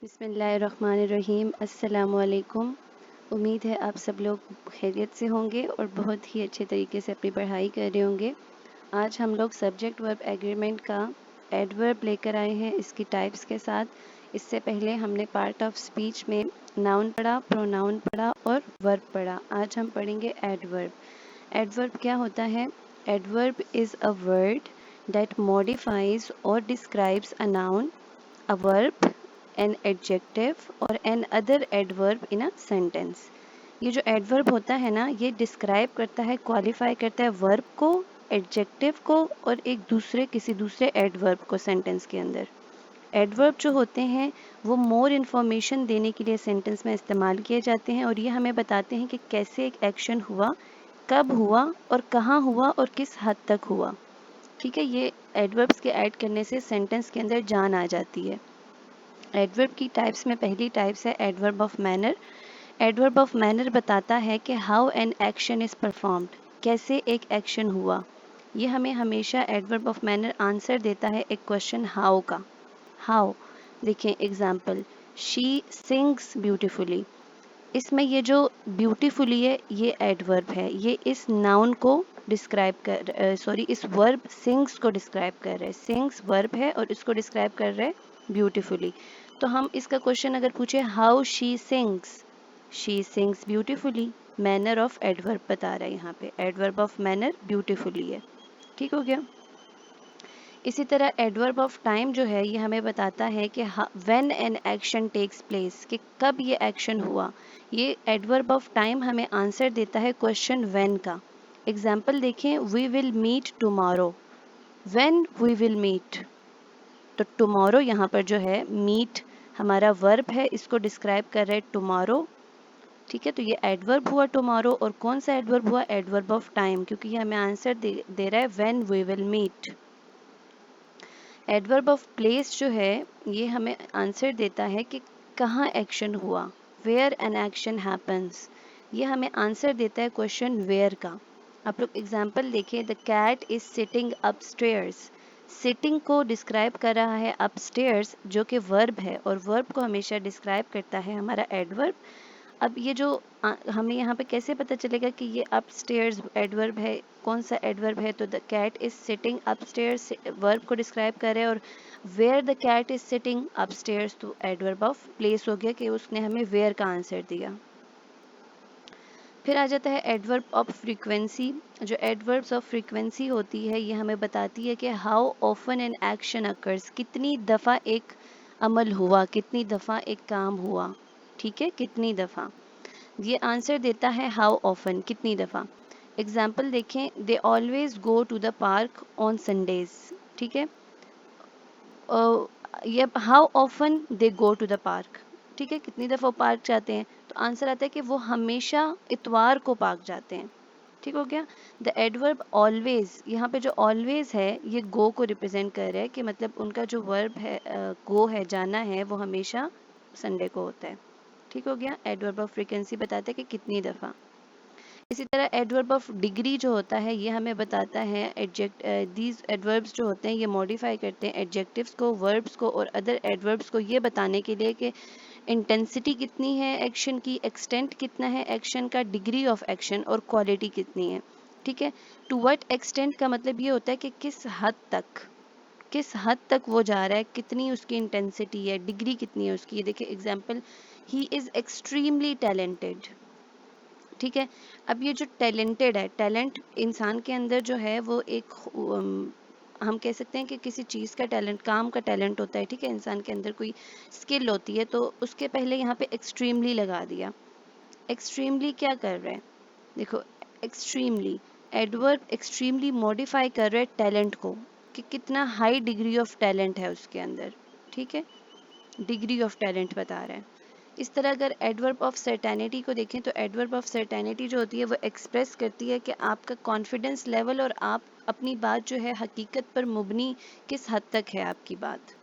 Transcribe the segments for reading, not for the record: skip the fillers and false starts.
बिस्मिल्लाहिर्रहमानिर्रहीम। अस्सलामुअलैकुम। उम्मीद है आप सब लोग खैरियत से होंगे और बहुत ही अच्छे तरीके से अपनी पढ़ाई कर रहे होंगे। आज हम लोग सब्जेक्ट वर्ब एग्रीमेंट का एडवर्ब लेकर आए हैं इसकी टाइप्स के साथ। इससे पहले हमने पार्ट ऑफ स्पीच में नाउन पढ़ा, प्रोनाउन पढ़ा और वर्ब पढ़ा। आज हम पढ़ेंगे एडवर्ब। एडवर्ब क्या होता है? Adverb is a word that modifies or describes a noun, a verb, an adjective और an other adverb in a sentence। ये जो adverb होता है ना, ये describe करता है, qualify करता है verb को, adjective को और किसी दूसरे adverb को sentence के अंदर। एडवर्ब जो होते हैं वो मोर इन्फॉर्मेशन देने के लिए सेंटेंस में इस्तेमाल किए जाते हैं और ये हमें बताते हैं कि कैसे एक एक्शन हुआ, कब हुआ और कहाँ हुआ और किस हद तक हुआ। ठीक है, ये एडवर्ब्स के ऐड करने से सेंटेंस के अंदर जान आ जाती है। एडवर्ब की टाइप्स में पहली टाइप्स है adverb of manner. Adverb of manner बताता है कि how an action is performed, कैसे एक एक्शन हुआ। ये हमें हमेशा एडवर्ब ऑफ मैनर आंसर देता है एक क्वेश्चन हाउ का। हाउ, देखिए एग्जाम्पल, शी सिंग्स ब्यूटिफुली। इसमें ये जो ब्यूटीफुली है ये एडवर्ब है, ये इस नाउन को डिस्क्राइब इस वर्ब सिंग्स को डिस्क्राइब कर रहा है। सिंग्स वर्ब है और इसको डिस्क्राइब कर रहा है ब्यूटीफुली। तो हम इसका क्वेश्चन अगर पूछे how she sings beautifully, manner of adverb बता रहा है यहाँ पे। एडवर्ब ऑफ मैनर ब्यूटीफुली है। ठीक हो गया। इसी तरह एडवर्ब ऑफ टाइम जो है ये हमें बताता है कि when an action takes place, कि कब ये एक्शन हुआ। ये एडवर्ब ऑफ टाइम हमें आंसर देता है क्वेश्चन व्हेन का। एग्जाम्पल देखें, we will meet tomorrow. When we will meet, तो टुमारो यहाँ पर जो है मीट हमारा वर्ब है, इसको डिस्क्राइब कर रहा है टुमारो। ठीक है, तो ये एडवर्ब हुआ टुमारो। और कौन सा एडवर्ब हुआ? एडवर्ब ऑफ टाइम, क्योंकि ये हमें आंसर दे रहा है when we will meet. Adverb of place जो है ये हमें आंसर देता है कि कहाँ एक्शन हुआ, वेयर एन एक्शन हैपन्स। ये हमें आंसर देता है क्वेश्चन वेयर का। आप लोग एग्जाम्पल देखिए, the cat is sitting upstairs. Sitting को डिस्क्राइब कर रहा है अपस्टेयर्स, जो कि वर्ब है और वर्ब को हमेशा डिस्क्राइब करता है हमारा एडवर्ब। अब ये जो हमें यहाँ पे कैसे पता चलेगा कि ये अपस्टेयर्स एडवर्ब है? कौन सा एडवर्ब है? तो the cat is sitting upstairs verb को डिस्क्राइब कर रहे हैं और where the cat is sitting upstairs तो एडवर्ब ऑफ प्लेस हो गया कि उसने हमें वेयर का आंसर दिया। फिर आ जाता है एडवर्ब ऑफ फ्रीक्वेंसी। जो एडवर्ब्स ऑफ फ्रीक्वेंसी होती है ये हमें बताती है कि how often an action occurs, कितनी दफ़ा एक अमल हुआ, कितनी दफ़ा एक काम हुआ। ठीक है, कितनी दफ़ा। ये आंसर देता है हाउ ऑफन, कितनी दफ़ा। एग्जाम्पल देखें, they always go to the park on Sundays. ठीक है, ये how often they go to the park. ठीक है, कितनी दफ़ा वो पार्क जाते हैं, तो आंसर आता है कि वो हमेशा इतवार को पार्क जाते हैं। ठीक हो गया। द एडवर्ब ऑलवेज, यहाँ पे जो ऑलवेज है ये गो को रिप्रेजेंट कर रहा है कि मतलब उनका जो वर्ब है गो है, जाना है, वो हमेशा संडे को होता है। ठीक हो गया। एडवर्ब ऑफ फ्रीक्वेंसी बताता है कि कितनी दफ़ा। इसी तरह एडवर्ब ऑफ डिग्री जो होता है ये हमें बताता है दीज एडवर्ब्स जो होते हैं ये मॉडिफाई करते हैं एडजेक्टिव्स को, वर्ब्स को और अदर एडवर्ब्स को, ये बताने के लिए कि इंटेंसिटी कितनी है एक्शन की, एक्सटेंट कितना है एक्शन का, डिग्री ऑफ एक्शन और क्वालिटी कितनी है। ठीक है, टू व्हाट एक्सटेंट का मतलब ये होता है कि किस हद तक वो जा रहा है, कितनी उसकी इंटेंसिटी है, डिग्री कितनी है उसकी। ये देखिए example, he is extremely talented. ठीक है, अब ये जो टैलेंटेड है, टैलेंट इंसान के अंदर जो है वो एक हम कह सकते हैं कि किसी चीज़ का टैलेंट, काम का टैलेंट होता है। ठीक है, इंसान के अंदर कोई स्किल होती है तो उसके पहले यहाँ पे एक्सट्रीमली लगा दिया। एक्सट्रीमली क्या कर रहा है? देखो, एक्सट्रीमली एडवर्ब एक्सट्रीमली मॉडिफाई कर रहा है टैलेंट को, कि कितना हाई डिग्री ऑफ टैलेंट है उसके अंदर। ठीक है, डिग्री ऑफ टैलेंट बता रहा है। इस तरह अगर एडवर्ब ऑफ सर्टेनिटी को देखें तो एडवर्ब ऑफ सर्टेनिटी जो होती है वो एक्सप्रेस करती है कि आपका कॉन्फिडेंस लेवल और आप अपनी बात जो है हकीकत पर मुबनी किस हद तक है आपकी बात।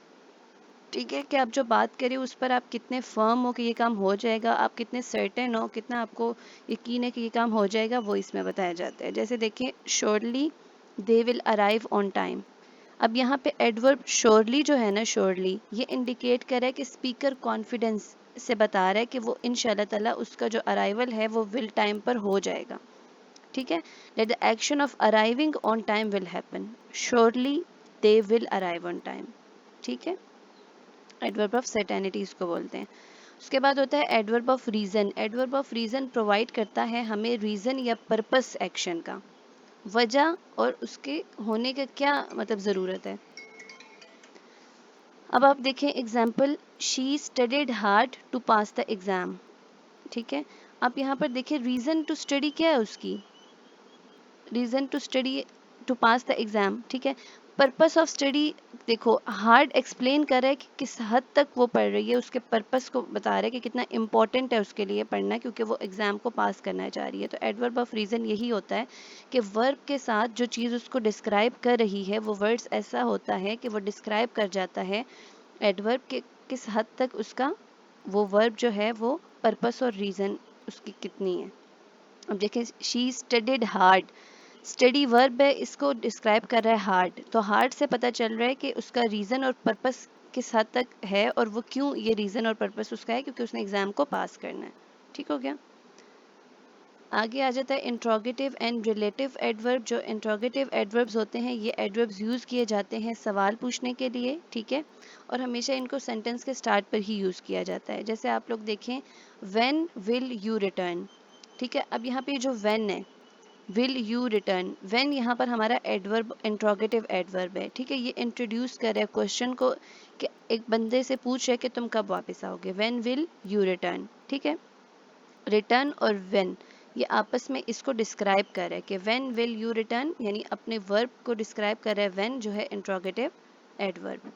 ठीक है, कि आप जो बात करें उस पर आप कितने फर्म हो कि ये काम हो जाएगा, आप कितने सर्टेन हो, कितना आपको यकीन है कि ये काम हो जाएगा, वो इसमें बताया जाता है। जैसे देखिए, surely they will arrive on time. अब यहाँ पे एडवर्ब श्योरली जो है ना, श्योरली ये इंडिकेट कर रहा है कि स्पीकर कॉन्फिडेंस से बता रहा है कि वो इंशाल्लाह ताला उसका जो अराइवल है वो विल टाइम पर हो जाएगा, ठीक है। That the action of arriving on time will happen, surely they will arrive on time, ठीक है। एडवर्ब ऑफ सर्टेनिटी इसको बोलते हैं। उसके बाद होता है adverb of reason. Adverb of reason provide करता है हमें रीजन या पर्पस एक्शन का, वजह और उसके होने का क्या मतलब ज़रूरत है। अब आप देखें example, she studied hard to pass the exam, ठीक है। आप यहाँ पर देखिए रीज़न टू स्टडी क्या है उसकी, reason to study to pass the exam, ठीक है। पर्पस ऑफ स्टडी, देखो हार्ड एक्सप्लेन कर रहा है कि किस हद तक वो पढ़ रही है, उसके पर्पस को बता रहा है कि कितना इंपॉर्टेंट है उसके लिए पढ़ना, क्योंकि वो एग्ज़ाम को पास करना चाह रही है। तो एडवर्ब ऑफ रीज़न यही होता है कि वर्ब के साथ जो चीज़ उसको डिस्क्राइब कर रही है वो वर्ड्स ऐसा होता है कि वो डिस्क्राइब कर जाता है एडवर्ब के किस हद तक उसका वो वर्ब जो है वो पर्पस और रीज़न उसकी कितनी है। अब देखिए she studied hard, study verb है, इसको डिस्क्राइब कर रहा है हार्ड, तो हार्ड से पता चल रहा है कि उसका रीज़न और पर्पस किस हद तक है और वो क्यों ये रीज़न और पर्पस उसका है, क्योंकि उसने एग्ज़ाम को पास करना है, ठीक हो गया। आगे आ जाता है इंट्रोगेटिव एंड रिलेटिव एडवर्ब। जो इंट्रोगेटिव एडवर्ब्स होते हैं ये एडवर्ब्स यूज़ किए जाते हैं सवाल पूछने के लिए, ठीक है, और हमेशा इनको सेंटेंस के स्टार्ट पर ही यूज़ किया जाता है। जैसे आप लोग देखें, व्हेन विल यू रिटर्न, ठीक है। अब यहाँ पे जो व्हेन है, विल यू रिटर्न, व्हेन यहाँ पर हमारा एडवर्ब इंट्रोगेटिव एडवर्ब है, ठीक है। ये इंट्रोड्यूस कर रहा है क्वेश्चन को कि एक बंदे से पूछ रहे कि तुम कब वापस आओगे, व्हेन विल यू रिटर्न, ठीक है। रिटर्न और व्हेन ये आपस में इसको डिस्क्राइब कर रहा है कि व्हेन विल यू रिटर्न, यानी अपने वर्ब को डिस्क्राइब कर रहा है व्हेन जो है इंट्रोगेटिव एडवर्ब।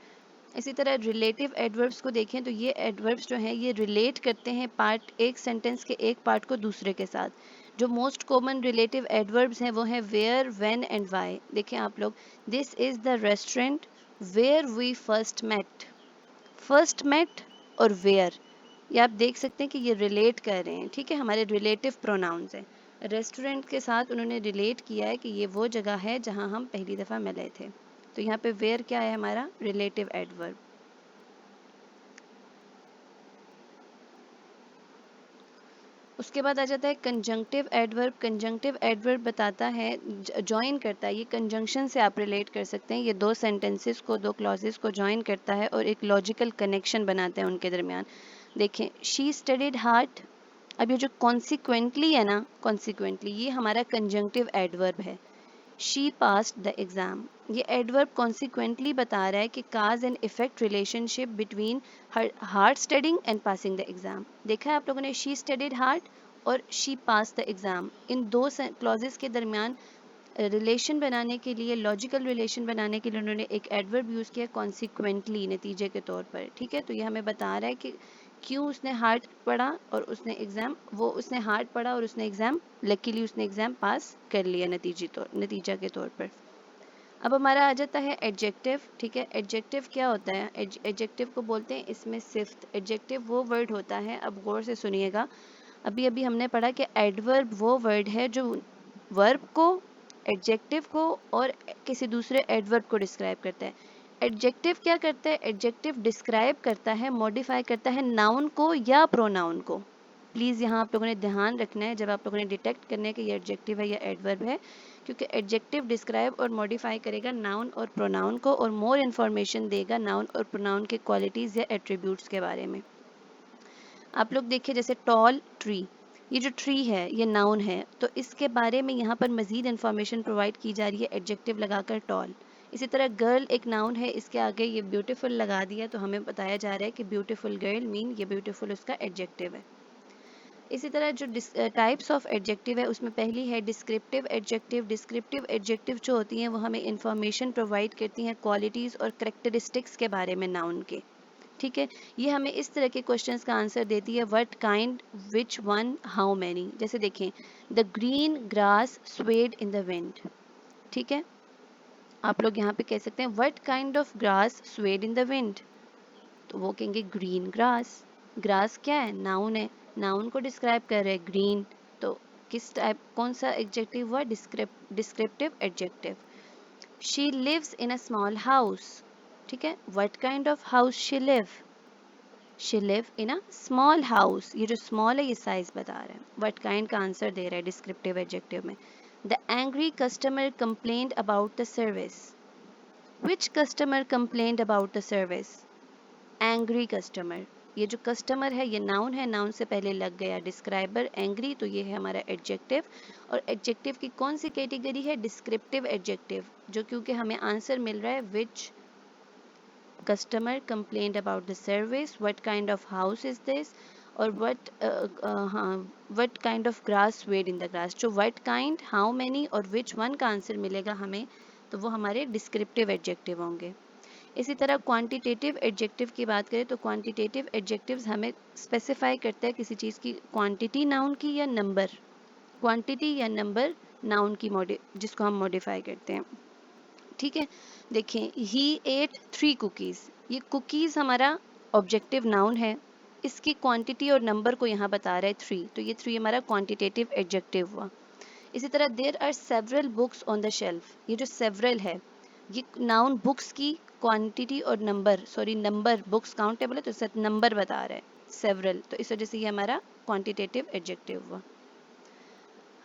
इसी तरह रिलेटिव एडवर्ब्स को देखें तो ये एडवर्ब्स जो हैं ये रिलेट करते हैं पार्ट, एक सेंटेंस के एक पार्ट को दूसरे के साथ। जो मोस्ट कॉमन रिलेटिव एडवर्ब्स हैं वो हैं वेयर, व्हेन एंड व्हाई। देखें आप लोग, this is the restaurant where we first met, first met और वेयर, ये आप देख सकते हैं कि ये रिलेट कर रहे हैं, ठीक है, हमारे रिलेटिव प्रोनाउंस हैं। रेस्टोरेंट के साथ उन्होंने रिलेट किया है कि ये वो जगह है जहां हम पहली दफ़ा मिले थे। तो यहाँ पे वेयर क्या है, हमारा रिलेटिव एडवर्ब। उसके बाद आ जाता है कंजंक्टिव एडवर्ब। कंजंक्टिव एडवर्ब बताता है, जॉइन करता है, ये कंजंक्शन से आप रिलेट कर सकते हैं, ये दो सेंटेंसेस को, दो क्लॉजेस को जॉइन करता है और एक लॉजिकल कनेक्शन बनाता है उनके दरमियान। देखें, शी स्टडीड हार्ड, अब ये जो कॉन्सिक्वेंटली है ना, कॉन्सिक्वेंटली ये हमारा कंजंक्टिव एडवर्ब है। शी पास्ड द एग्ज़ाम, ये एडवर्ब कॉन्सिक्वेंटली बता रहा है कि काज and effect relationship between hard studying and passing the exam. देखा है आप लोगों ने, शी स्टडीड हार्ड और शी पास द एग्ज़ाम, इन दो क्लॉजेस के दरमियान रिलेशन बनाने के लिए, लॉजिकल रिलेशन बनाने के लिए उन्होंने एक एडवर्ब यूज़ किया कॉन्सिक्वेंटली, नतीजे के तौर पर, ठीक है। तो ये हमें बता रहा है कि क्यों उसने हार्ड पढ़ा और उसने एग्ज़ाम, वो उसने हार्ड पढ़ा और उसने एग्ज़ाम, लकीली उसने एग्ज़ाम पास कर लिया नतीजा के तौर पर। अब हमारा आ जाता है एडजेक्टिव, ठीक है। एडजेक्टिव क्या होता है, एडजेक्टिव को बोलते हैं इसमें सिफ्त। एडजेक्टिव वो वर्ड होता है, अब गौर से सुनिएगा, अभी अभी हमने पढ़ा कि एडवर्ब वो वर्ड है जो वर्ब को, एडजेक्टिव को और किसी दूसरे एडवर्ब को डिस्क्राइब करता है। एडजेक्टिव क्या करता है, एडजेक्टिव डिस्क्राइब करता है, मॉडिफाई करता है नाउन को या प्रोनाउन को। प्लीज़ यहाँ आप लोगों ने ध्यान रखना है जब आप लोगों ने डिटेक्ट करना है कि ये एडजेक्टिव है या एडवर्ब है, क्योंकि एडजेक्टिव डिस्क्राइब और मॉडिफाई करेगा नाउन और प्रोनाउन को और मोर इन्फॉर्मेशन देगा नाउन और प्रोनाउन के क्वालिटीज़ या एट्रीब्यूट्स के बारे में। आप लोग देखिए जैसे टॉल ट्री, ये जो ट्री है ये नाउन है, तो इसके बारे में यहाँ पर मज़ीद इन्फॉर्मेशन प्रोवाइड की जा रही है एडजेक्टिव लगाकर टॉल। इसी तरह गर्ल एक नाउन है, इसके आगे ये ब्यूटीफुल लगा दिया तो हमें बताया जा रहा है कि ब्यूटीफुल गर्ल मीन ये ब्यूटीफुल उसका एडजेक्टिव है। इसी तरह जो टाइप्स ऑफ एडजेक्टिव है उसमें पहली है डिस्क्रिप्टिव एडजेक्टिव। डिस्क्रिप्टिव एडजेक्टिव जो होती हैं वो हमें इंफॉर्मेशन प्रोवाइड करती हैं क्वालिटीज़ और करेक्टरिस्टिक्स के बारे में नाउन के, ठीक है। ये हमें इस तरह के क्वेश्चंस का आंसर देती है, what kind, which one, how many. जैसे देखें, the green grass swayed in the wind, ठीक है। आप लोग यहाँ पे कह सकते हैं what kind of grass swayed in the wind, तो वो कहेंगे ग्रीन ग्रास। ग्रास क्या है, नाउन है, नाउन को डिस्क्राइब कर रहे हैं ग्रीन, तो किस टाइप, कौन सा एडजेक्टिव हुआ, descriptive adjective. She lives in a small house, ठीक है, what kind of house she live, she live in a small house, ये जो स्मॉल है ये साइज बता रहा है, व्हाट काइंड का आंसर दे रहा है डिस्क्रिप्टिव एडजेक्टिव में। The angry customer complained about the service, which customer complained about the service, angry customer, ये जो कस्टमर है ये नाउन है, नाउन से पहले लग गया डिस्क्राइबर एंग्री, तो ये है हमारा एडजेक्टिव। और एडजेक्टिव की कौन सी कैटेगरी है, डिस्क्रिप्टिव एडजेक्टिव, जो क्योंकि हमें आंसर मिल रहा है which customer complained about the service, what kind of house is this, और what kind of grass weed in the grass, जो व्हाट काइंड, हाउ मेनी और विच वन का आंसर मिलेगा हमें, तो वो हमारे डिस्क्रिप्टिव एडजेक्टिव होंगे। इसी तरह क्वांटिटेटिव एडजेक्टिव की बात करें तो क्वांटिटेटिव एडजेक्टिव्स हमें स्पेसिफाई करते हैं किसी चीज़ की क्वांटिटी नाउन की या नंबर, क्वांटिटी या नंबर नाउन की जिसको हम मॉडिफाई करते हैं, ठीक है। देखें, ही एट 3 कुकीज़, ये कुकीज़ हमारा ऑब्जेक्टिव नाउन है, इसकी क्वांटिटी और नंबर को यहाँ बता रहा है 3, तो ये 3 हमारा क्वांटिटेटिव एडजेक्टिव हुआ। इसी तरह there are several books on the shelf, ये जो सेवरल है ये नाउन बुक्स की क्वांटिटी और number, sorry number, books countable है तो इसका नंबर बता रहा है सेवरल, तो इस वजह से ये हमारा क्वांटिटेटिव एडजेक्टिव हुआ।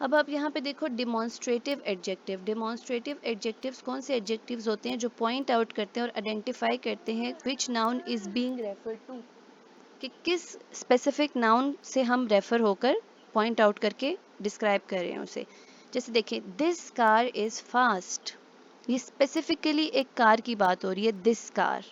अब आप यहाँ पे देखो डिमॉन्स्ट्रेटिव एडजेक्टिव, डिमॉन्स्ट्रेटिव एडजेक्टिव्स कौन से एडजेक्टिव्स होते हैं जो पॉइंट आउट करते हैं और आइडेंटिफाई करते हैं which noun is being refer to, कि किस स्पेसिफिक नाउन से हम रेफर होकर पॉइंट आउट करके डिस्क्राइब कर रहे हैं उसे। जैसे देखिए दिस कार इज फास्ट, ये स्पेसिफिकली एक कार की बात हो रही है, दिस कार,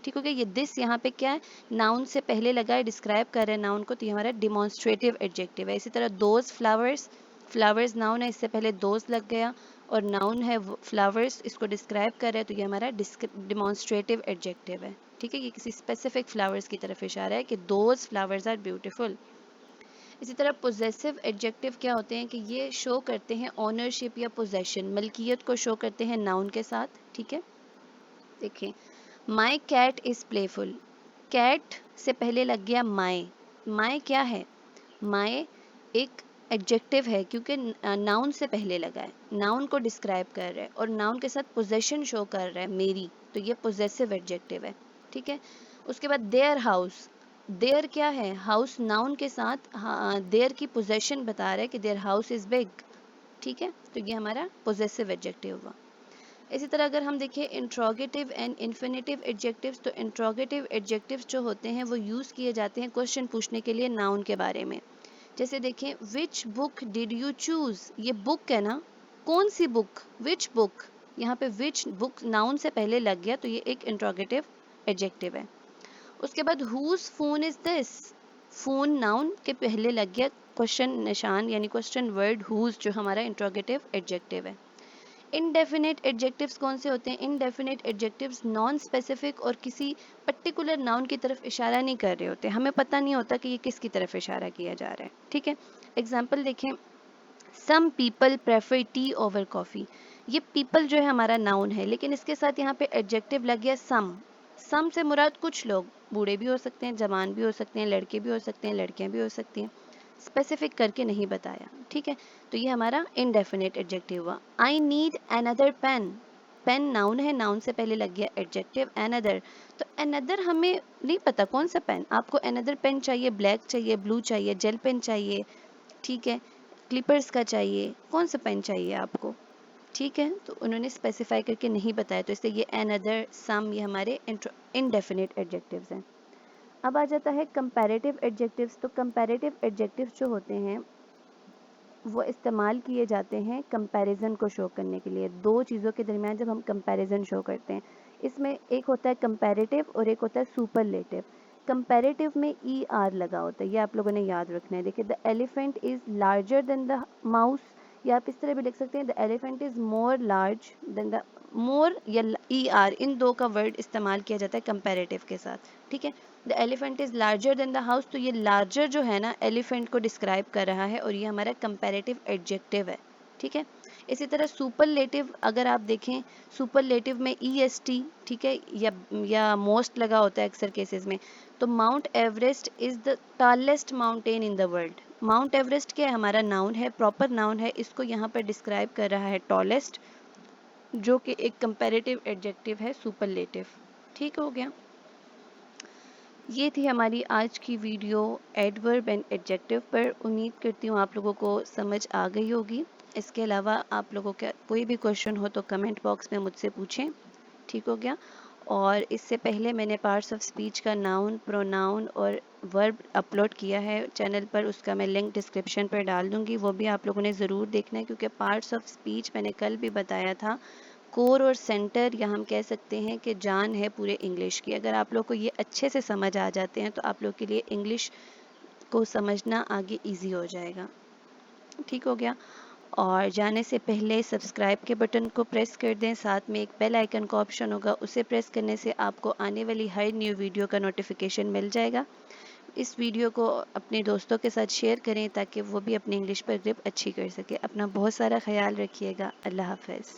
ठीक हो गया। ये दिस यहाँ पे क्या है, नाउन से पहले लगा है, डिस्क्राइब कर रहे हैं नाउन को, तो ये हमारा डिमॉन्स्ट्रेटिव एडजेक्टिव है। इसी तरह दोज फ्लावर्स, फ्लावर्स नाउन है, इससे पहले दोज लग गया और नाउन है फ्लावर्स, इसको डिस्क्राइब कर रहे हैं, तो ये हमारा डिमॉन्स्ट्रेटिव एडजेक्टिव है, ठीक है। ये किसी स्पेसिफिक फ्लावर्स की तरफ इशारा है कि दोज फ्लावर्स आर ब्यूटीफुल। इसी तरह पोजेसिव एडजेक्टिव क्या होते हैं कि ये शो करते हैं ऑनरशिप या पोजेशन, मलकियत को शो करते हैं नाउन के साथ, ठीक है। देखिए my cat is playful, cat से पहले लग गया माई, माई क्या है, माई एक एडजेक्टिव है क्योंकि नाउन से पहले लगा है, नाउन को डिस्क्राइब कर रहा है और नाउन के साथ पोजेशन शो कर रहा है मेरी, तो ये पोजेसिव एडजेक्टिव है, ठीक है। उसके बाद देयर हाउस, देयर क्या है, हाउस नाउन के साथ देयर की पोजेशन बता रहा है कि देयर हाउस इज बिग, ठीक है, तो ये हमारा पोजेसिव एडजेक्टिव हुआ। इसी तरह अगर हम देखें इंट्रोगेटिव एंड इन्फिनेटिव एडजेक्टिव्स, तो इंट्रोगेटिव एडजेक्टिव्स जो होते हैं वो यूज़ किए जाते हैं क्वेश्चन पूछने के लिए नाउन के बारे में। जैसे देखें which book did you choose, ये बुक है ना, कौन सी बुक, विच बुक, यहाँ पे विच बुक नाउन से पहले लग गया तो ये एक इंट्रोगेटिव एडजेक्टिव है। उसके बाद whose phone is this, phone noun के पहले लग गया क्वेश्चन निशान यानी क्वेश्चन वर्ड हुज, जो हमारा इंट्रोगेटिव एडजेक्टिव है। इनडेफिनेट एडजेक्टिव्स कौन से होते हैं, इनडेफिनेट एडजेक्टिव्स नॉन स्पेसिफिक और किसी पर्टिकुलर नाउन की तरफ इशारा नहीं कर रहे होते, हमें पता नहीं होता कि ये किसकी तरफ इशारा किया जा रहा है, ठीक है। एग्जाम्पल देखें, some people prefer tea over coffee, ये पीपल जो है हमारा नाउन है लेकिन इसके साथ यहाँ पे एडजेक्टिव लग गया सम, सम से मुराद कुछ लोग, बूढ़े भी हो सकते हैं, जवान भी हो सकते हैं, लड़के भी हो सकते हैं, लड़कियां भी हो सकती हैं, स्पेसिफिक करके नहीं बताया, ठीक है, तो ये हमारा इनडेफिनेट एडजेक्टिव हुआ। I need another pen, pen noun है, नाउन से पहले लग गया एडजेक्टिव अनदर, तो अनदर हमें नहीं पता कौन सा पेन, आपको अनदर पेन चाहिए, ब्लैक चाहिए, ब्लू चाहिए, जेल पेन चाहिए, ठीक है, क्लिपर्स का चाहिए, कौन सा पेन चाहिए आपको, ठीक है, तो उन्होंने स्पेसिफाई करके नहीं बताया, तो इसलिए ये अनदर, सम, ये हमारे इनडेफिनेट एडजेक्टिव्स हैं। अब आ जाता है कंपैरेटिव एडजेक्टिव्स, तो कंपैरेटिव एडजेक्टिव्स जो होते हैं वो इस्तेमाल किए जाते हैं कंपैरिजन को शो करने के लिए, दो चीज़ों के दरमियान जब हम कंपैरिजन शो करते हैं, इसमें एक होता है कंपैरेटिव और एक होता है सुपरलेटिव। कंपैरेटिव में ई आर लगा होता है, ये आप लोगों ने याद रखना है। देखिए the elephant is larger than the mouse, या आप इस तरह भी लिख सकते हैं the elephant is more large than the, more या ई आर, इन दो का वर्ड इस्तेमाल किया जाता है कंपैरेटिव के साथ, ठीक है। The elephant is larger than the house, तो ये लार्जर जो है ना एलिफेंट को डिस्क्राइब कर रहा है और ये हमारा कंपैरेटिव एडजेक्टिव है, ठीक है। इसी तरह सुपरलेटिव अगर आप देखें, सुपरलेटिव में ई एस टी, ठीक है, या मोस्ट लगा होता है अक्सर केसेस में, तो mount Everest is the tallest mountain in the world, mount Everest क्या है, हमारा नाउन है, प्रॉपर नाउन है, इसको यहाँ पर डिस्क्राइब कर रहा है टॉलेस्ट, जो कि एक कंपैरेटिव एडजेक्टिव है सुपरलेटिव। ठीक हो गया। ये थी हमारी आज की वीडियो एडवर्ब एंड एडजेक्टिव पर। उम्मीद करती हूँ आप लोगों को समझ आ गई होगी। इसके अलावा आप लोगों का कोई भी क्वेश्चन हो तो कमेंट बॉक्स में मुझसे पूछें। ठीक हो गया। और इससे पहले मैंने पार्ट्स ऑफ स्पीच का नाउन, प्रोनाउन और वर्ब अपलोड किया है चैनल पर, उसका मैं लिंक डिस्क्रिप्शन पर डाल दूंगी, वो भी आप लोगों ने ज़रूर देखना है, क्योंकि पार्ट्स ऑफ स्पीच मैंने कल भी बताया था कोर और सेंटर, या हम कह सकते हैं कि जान है पूरे इंग्लिश की। अगर आप लोग को ये अच्छे से समझ आ जाते हैं तो आप लोग के लिए इंग्लिश को समझना आगे इजी हो जाएगा। ठीक हो गया। और जाने से पहले सब्सक्राइब के बटन को प्रेस कर दें, साथ में एक बेल आइकन का ऑप्शन होगा, उसे प्रेस करने से आपको आने वाली हर न्यू वीडियो का नोटिफिकेशन मिल जाएगा। इस वीडियो को अपने दोस्तों के साथ शेयर करें ताकि वो भी अपनी इंग्लिश पर ग्रिप अच्छी कर सके। अपना बहुत सारा ख्याल रखिएगा। अल्लाह हाफ़िज़।